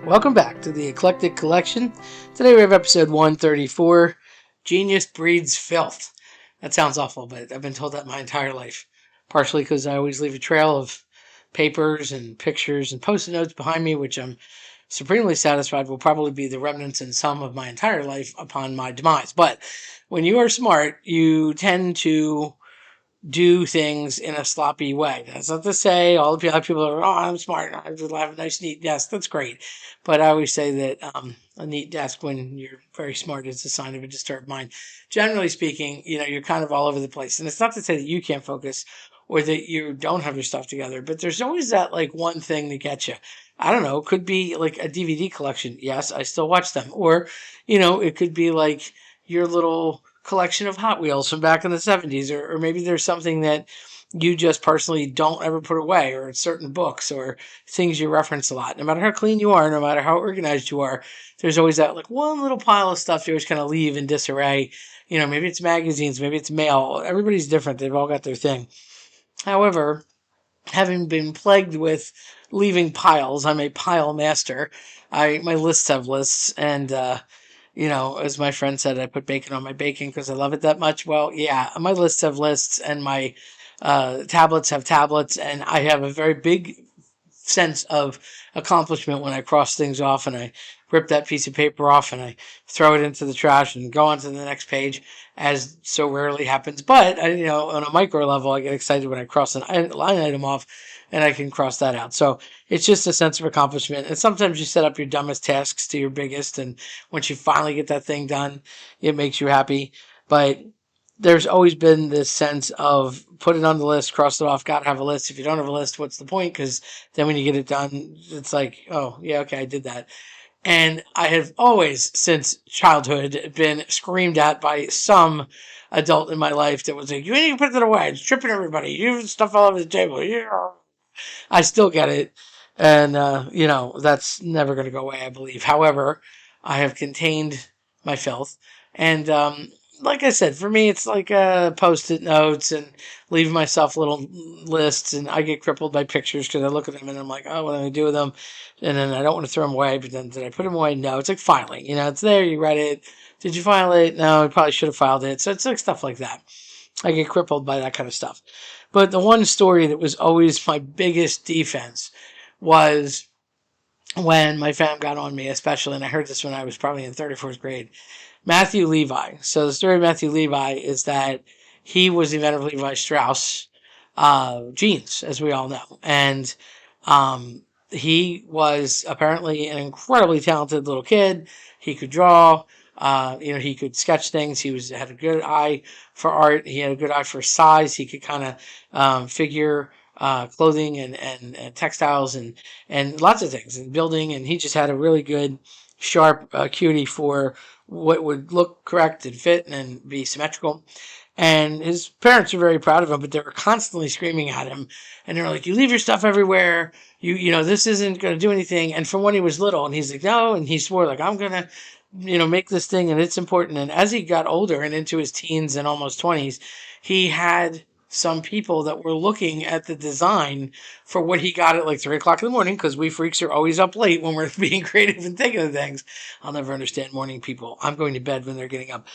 Welcome back to the Eclectic Collection. Today we have episode 134, Genius Breeds Filth. That sounds awful, but I've been told that my entire life. Partially because I always leave a trail of papers and pictures and post-it notes behind me, which I'm supremely satisfied will probably be the remnants and sum of my entire life upon my demise. But when you are smart, you tend to do things in a sloppy way. That's not to say all the people are, I'm smart, I have a nice, neat desk. That's great. But I always say that a neat desk when you're very smart is a sign of a disturbed mind. Generally speaking, you're kind of all over the place. And it's not to say that you can't focus or that you don't have your stuff together, but there's always that like one thing that gets you. I don't know. It could be like a DVD collection. Yes, I still watch them. Or, it could be like your little collection of Hot Wheels from back in the 70s, or maybe there's something that you just personally don't ever put away, or certain books or things you reference a lot. No matter how clean you are, no matter how organized you are, there's always that like one little pile of stuff you always kind of leave in disarray. Maybe it's magazines, maybe it's mail. Everybody's different. They've all got their thing. However, having been plagued with leaving piles, I'm a pile master. My lists have lists, and as my friend said, I put bacon on my bacon because I love it that much. Well, yeah, my lists have lists, and my tablets have tablets, and I have a very big sense of accomplishment when I cross things off and I rip that piece of paper off and I throw it into the trash and go on to the next page, as so rarely happens. But on a micro level, I get excited when I cross an line item off and I can cross that out. So it's just a sense of accomplishment. And sometimes you set up your dumbest tasks to your biggest, and once you finally get that thing done, it makes you happy. But there's always been this sense of put it on the list, cross it off, gotta have a list. If you don't have a list, what's the point? Because then when you get it done, it's like, oh, yeah, okay, I did that. And I have always, since childhood, been screamed at by some adult in my life that was like, you need to put that away. It's tripping everybody. You have stuff all over the table. Yeah. I still get it. And, that's never going to go away, I believe. However, I have contained my filth. And, like I said, for me, it's like post-it notes and leave myself little lists. And I get crippled by pictures because I look at them and I'm like, oh, what am I going to do with them? And then I don't want to throw them away. But then did I put them away? No. It's like filing. It's there. You read it. Did you file it? No, I probably should have filed it. So it's like stuff like that. I get crippled by that kind of stuff. But the one story that was always my biggest defense was when my fam got on me, especially, and I heard this when I was probably in 34th grade. Matthew Levi. So the story of Matthew Levi is that he was the inventor of Levi Strauss jeans, as we all know. And he was apparently an incredibly talented little kid. He could draw. He could sketch things. He had a good eye for art. He had a good eye for size. He could kind of figure clothing and textiles and lots of things and building. And he just had a really good, sharp acuity for what would look correct and fit and be symmetrical. And his parents were very proud of him, but they were constantly screaming at him. And they were like, you leave your stuff everywhere. This isn't going to do anything. And from when he was little, and he's like, no. And he swore, like, I'm going to, make this thing and it's important. And as he got older and into his teens and almost 20s, he had some people that were looking at the design for what he got at like 3 o'clock in the morning, because we freaks are always up late when we're being creative and thinking of things. I'll never understand morning people. I'm going to bed when they're getting up.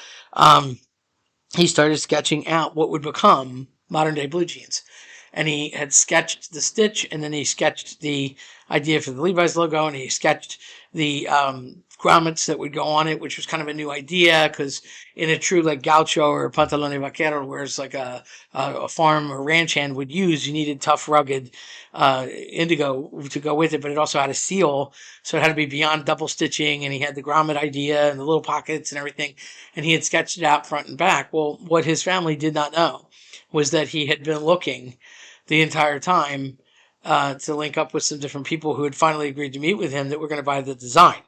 He started sketching out what would become modern day blue jeans. And he had sketched the stitch, and then he sketched the idea for the Levi's logo, and he sketched the grommets that would go on it, which was kind of a new idea, because in a true like gaucho or pantalone vaquero, where it's like a farm or ranch hand would use, you needed tough, rugged indigo to go with it, but it also had a seal, so it had to be beyond double stitching, and he had the grommet idea and the little pockets and everything, and he had sketched it out front and back. Well, what his family did not know was that he had been looking the entire time to link up with some different people who had finally agreed to meet with him that were going to buy the design.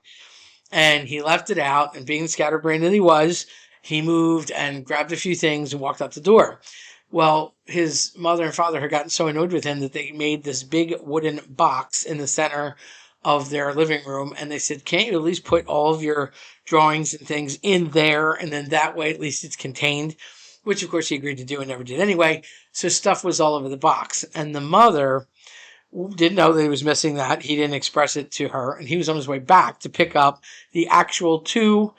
And he left it out, and being the scatterbrain that he was, he moved and grabbed a few things and walked out the door. Well, his mother and father had gotten so annoyed with him that they made this big wooden box in the center of their living room, and they said, can't you at least put all of your drawings and things in there, and then that way at least it's contained? Which, of course, he agreed to do and never did anyway. So stuff was all over the box. And the mother didn't know that he was missing that. He didn't express it to her, and he was on his way back to pick up the actual two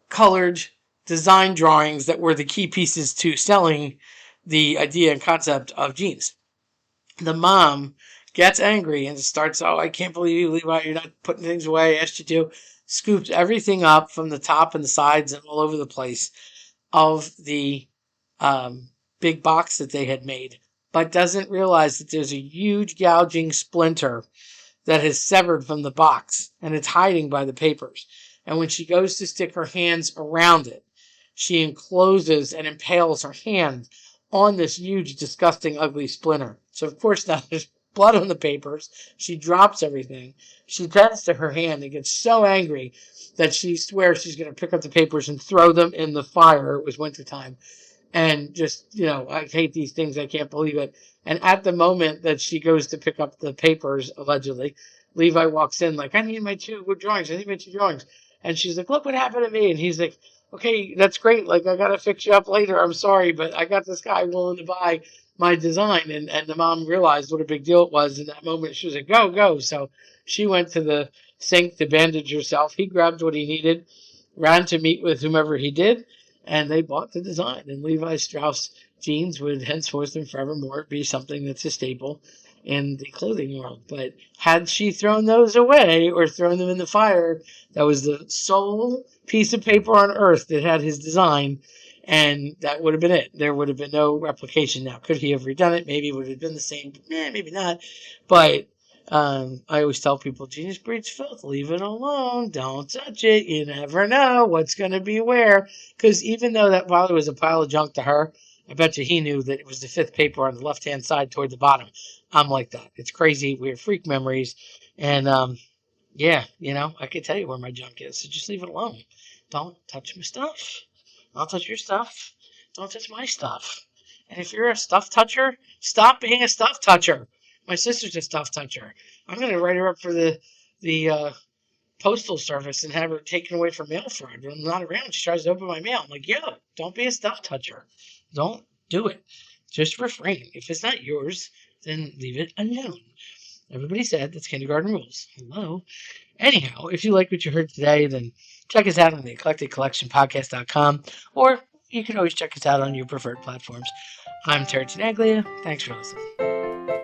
colored design drawings that were the key pieces to selling the idea and concept of jeans. The mom gets angry and starts, "Oh, I can't believe you, Levi. You're not putting things away I asked you to." Scoops everything up from the top and the sides and all over the place of the um, big box that they had made, but doesn't realize that there's a huge gouging splinter that has severed from the box and it's hiding by the papers. And when she goes to stick her hands around it, she encloses and impales her hand on this huge, disgusting, ugly splinter. So, of course, now there's blood on the papers. She drops everything. She tends to her hand and gets so angry that she swears she's going to pick up the papers and throw them in the fire. It was wintertime. And just, I hate these things. I can't believe it. And at the moment that she goes to pick up the papers, allegedly, Levi walks in like, "I need my two drawings. I need my two drawings." And she's like, "Look what happened to me." And he's like, "Okay, that's great. Like, I got to fix you up later. I'm sorry, but I got this guy willing to buy my design." And the mom realized what a big deal it was in that moment. She was like, "Go, go." So she went to the sink to bandage herself. He grabbed what he needed, ran to meet with whomever he did, and they bought the design. And Levi Strauss jeans would henceforth and forevermore be something that's a staple in the clothing world. But had she thrown those away or thrown them in the fire, that was the sole piece of paper on earth that had his design, and that would have been it. There would have been no replication. Now, could he have redone it? Maybe it would have been the same. Maybe not. But I always tell people, genius breeds filth. Leave it alone. Don't touch it. You never know what's going to be where. Because even though that probably was a pile of junk to her, I bet you he knew that it was the fifth paper on the left-hand side toward the bottom. I'm like that. It's crazy. We have freak memories. And, yeah, I can tell you where my junk is. So just leave it alone. Don't touch my stuff. Don't touch your stuff. Don't touch my stuff. And if you're a stuff toucher, stop being a stuff toucher. My sister's a stuff toucher. I'm going to write her up for the postal service and have her taken away for mail fraud. When I'm not around, she tries to open my mail. I'm like, yo, don't be a stuff toucher. Don't do it. Just refrain. If it's not yours, then leave it alone. Everybody said that's kindergarten rules. Hello. Anyhow, if you like what you heard today, then check us out on the eclecticcollectionpodcast.com, or you can always check us out on your preferred platforms. I'm Terry Tenaglia. Thanks for listening.